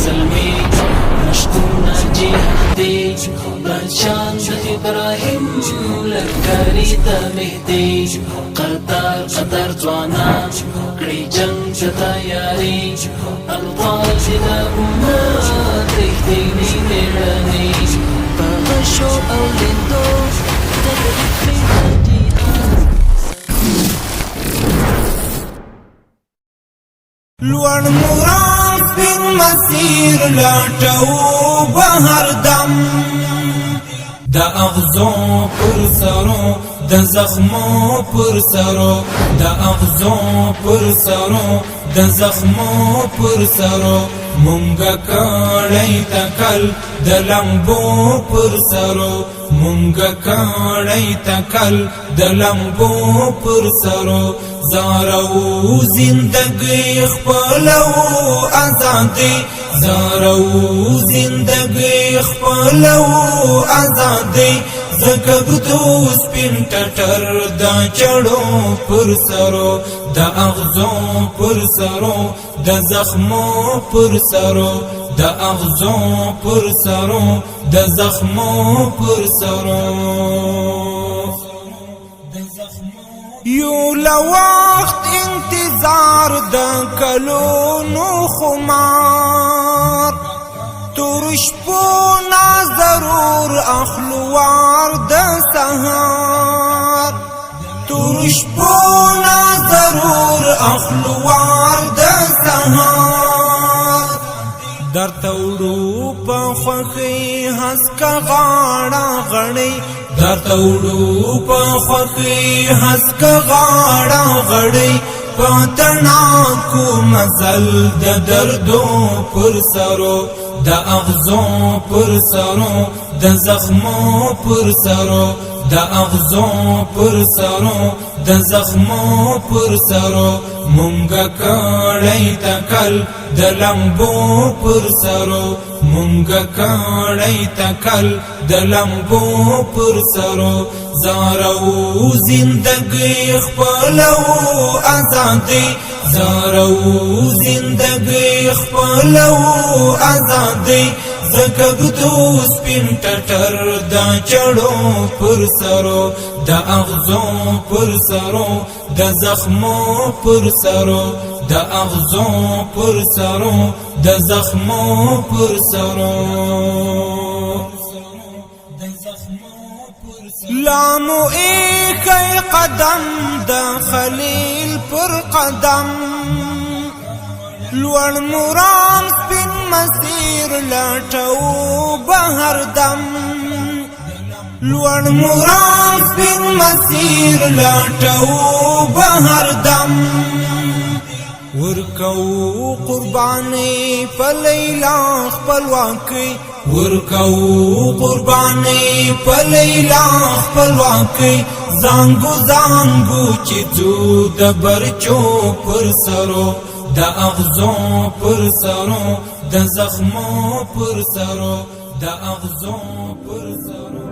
زلمی مشتونه جهادي بادشان د ابراهیم لکاری د مهدی قطار قطار ځوانان کړي جنگ د تیاری الغاز د امت رښتینی میړنی په غشو او لیندو لوړ مراد بن مسیر لټو بهر دم د اغزو پر سرو د زخمو پر سرو د اغزو پر سرو د زخمو پر سرو مونږه کړی تکل د لمبو پر سرو مونږه کړی تکل د لمبو پر سرو زارو زندگی خپلو آزادی زارو زندگی خپلو آزادی زکبتو سپین ټټر دا چړو پر سرو د اغزو پر سرو د زخمو پر سرو د اغزو پر سرو د زخمو پر سرو یو لوقت انتظار د کلونو خمار تورش پونا ضرور اخلوار د سهار تورش پونا ضرور اخلوار د سهار در توړو په خوخي هسکا غاړه غړي در توړو په خوخي هسکا غاړه غړي پتنا کو مزل د دردو پر سرو د اغزو پر سرو د زخمو پر سرو د اغزو پر سرو د زخمو پر سرو مونږه کړی تکل د لمبو پر سرو مونږه کړی تکل د لمبو پر سرو زارو زندگی خپلو آزادی زارو زندگی خپلو آزادی زکبتو سپین ټټر دا چړو پر سرو د اغزو پر سرو د زخمو پر سرو د اغزو پر سرو د زخمو پر سرو لامو ایکی قدم د خلیل پر قدم لوړ مرام سپین مسیر لټو بهر دم لوړ مرام سپین مسیر لټو بهر دم ورکو قربانی په لیلا خپلواکي ورکو قربانی په لیلا خپلواکي زانګو زانګو چې څو د برچو پر سرو د اغزو پر سرو د زخمو پر سرو د اغزو پر سرو